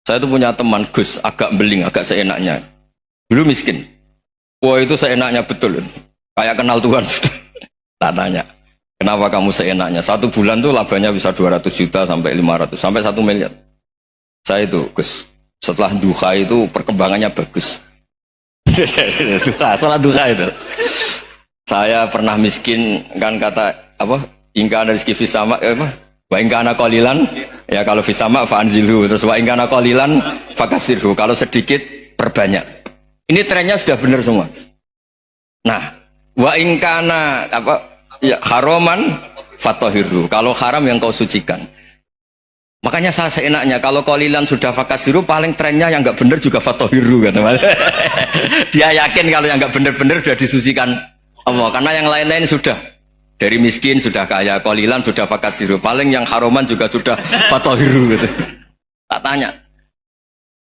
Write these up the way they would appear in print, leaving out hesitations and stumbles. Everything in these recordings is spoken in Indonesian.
Saya itu punya teman Gus, agak beling, agak seenaknya. Dulu miskin. Wah itu seenaknya betul. Kayak kenal Tuhan sudah. Tak tanya, kenapa kamu seenaknya? 1 bulan tuh labanya bisa 200 juta sampai 500, sampai 1 miliar. Saya itu Gus, setelah duha itu perkembangannya bagus. Sholat duha itu. Saya pernah miskin, kan kata apa? Ingka rizki fisama apa? Wa ingkana qalilan, ya kalau fisama fa'anzilhu, terus wa ingkana qalilan fakasirhu, kalau sedikit perbanyak. Ini trennya sudah benar semua. Nah, wa ingkana apa? Ya haroman fatahirhu, kalau haram yang kau sucikan. Makanya saya seenaknya, kalau qalilan sudah fakasiru, paling trennya yang nggak benar juga fatahirhu kata Mas. Dia yakin kalau yang nggak benar-benar sudah disucikan Allah, karena yang lain-lain sudah. Dari miskin sudah kaya, qalilan sudah fakasiru, paling yang haroman juga sudah fatahiru gitu. Tak tanya,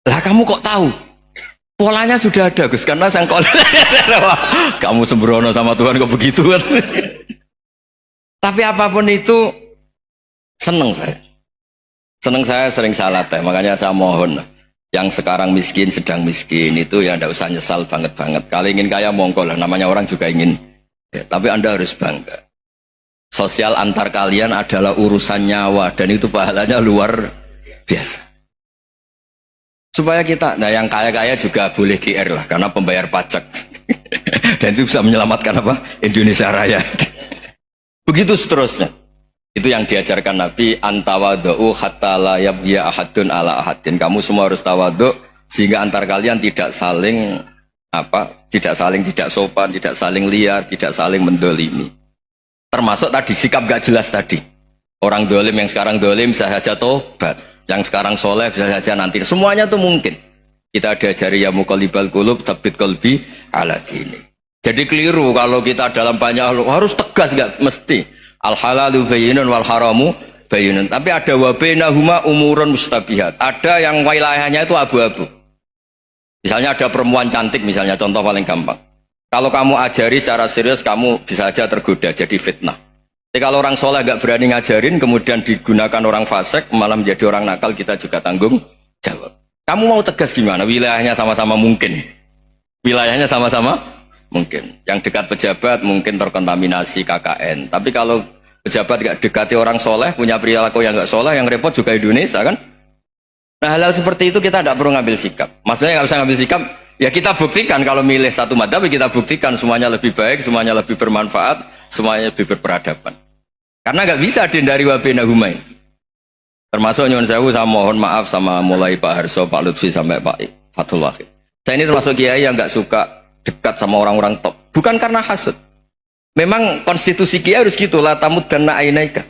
lah kamu kok tahu? Polanya sudah ada Gus, karena sang qalilan. Kamu sembrono sama Tuhan kok begitu kan? Tapi apapun itu seneng saya. Seneng saya sering salah teh, makanya saya mohon yang sekarang miskin, sedang miskin itu ya ndak usah nyesal banget-banget. Kalau ingin kaya monggo lah, namanya orang juga ingin. Ya, tapi Anda harus bangga. Sosial antar kalian adalah urusan nyawa dan itu pahalanya luar biasa. Supaya kita, nah yang kaya-kaya juga boleh GR lah karena pembayar pajak. Dan itu bisa menyelamatkan apa? Indonesia Raya. Begitu seterusnya. Itu yang diajarkan Nabi, antawadhu hatta la yabghiya ahadun ala ahadin. Kamu semua harus tawadhu sehingga antar kalian tidak saling tidak sopan, tidak saling liar, tidak saling mendolimi. Termasuk tadi sikap gak jelas tadi. Orang dolim yang sekarang dolim bisa saja tobat, yang sekarang soleh bisa saja nanti. Semuanya tuh mungkin. Kita diajari ya muqallibal qulub tsabbit qalbi ala dini. Jadi keliru kalau kita dalam banyak harus tegas, gak mesti. Al halalu bayyinun wal haramu bayyinun. Tapi ada wa bainahuma umurun mustabihat. Ada yang wilayahnya itu abu-abu. Misalnya ada perempuan cantik, misalnya contoh paling gampang. Kalau kamu ajari secara serius, kamu bisa aja tergoda jadi fitnah. Tapi kalau orang soleh gak berani ngajarin, kemudian digunakan orang fasik, malah menjadi orang nakal, kita juga tanggung jawab. Kamu mau tegas gimana? Wilayahnya sama-sama mungkin. Wilayahnya sama-sama mungkin. Yang dekat pejabat mungkin terkontaminasi KKN. Tapi kalau pejabat gak dekati orang soleh, punya perilaku yang gak soleh, yang repot juga Indonesia kan? Nah hal-hal seperti itu kita tidak perlu ngambil sikap. Maksudnya nggak usah ngambil sikap, ya kita buktikan kalau milih satu madhab, kita buktikan semuanya lebih baik, semuanya lebih bermanfaat, semuanya lebih berperadaban. Karena nggak bisa dihindari wa bainahuma. Termasuk nyuwun sewu, saya mohon maaf sama mulai Pak Harso, Pak Lutfi sampai Pak Fathul Wahid. Saya ini termasuk kiai yang nggak suka dekat sama orang-orang top. Bukan karena hasud. Memang konstitusi kiai harus gitu, la tamuddanna ainaika.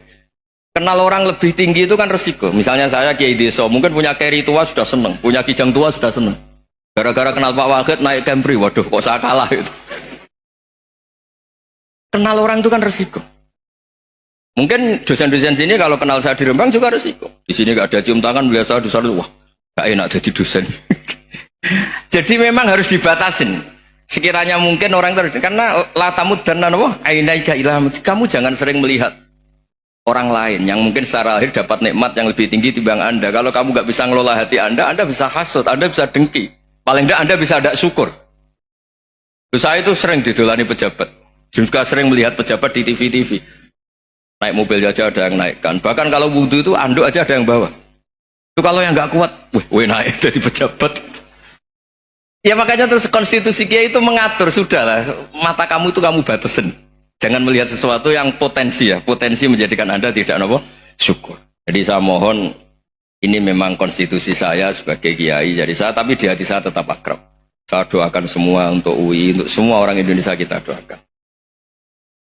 Kenal orang lebih tinggi itu kan resiko. Misalnya saya kiai desa, mungkin punya keri tua sudah seneng, punya kijang tua sudah seneng. Gara-gara kenal Pak Wahid naik Camry, waduh kok saya kalah itu. Kenal orang itu kan resiko. Mungkin dosen-dosen sini kalau kenal saya di Rembang juga resiko. Di sini gak ada cium tangan, biasa dosen, wah gak enak jadi dosen. Jadi memang harus dibatasin. Sekiranya mungkin orang terus, karena latamud dan nanawa, ainaika ilham. Kamu jangan sering melihat orang lain yang mungkin secara lahir dapat nikmat yang lebih tinggi timbang Anda. Kalau kamu nggak bisa ngelola hati Anda bisa hasut, Anda bisa dengki. Paling tidak Anda bisa ada syukur. Saya itu sering didolani pejabat. Juga sering melihat pejabat di TV-TV. Naik mobil aja ada yang naikkan. Bahkan kalau wudhu itu anduk aja ada yang bawa. Itu kalau yang nggak kuat, weh naik jadi pejabat. Ya makanya terus konstitusi kiai itu mengatur, sudahlah, mata kamu itu kamu batasin. Jangan melihat sesuatu yang potensi ya, potensi menjadikan Anda tidak apa syukur. Jadi saya mohon, ini memang konstitusi saya sebagai kiai, jadi saya, tapi di hati saya tetap akrab. Saya doakan semua untuk UI, untuk semua orang Indonesia kita doakan.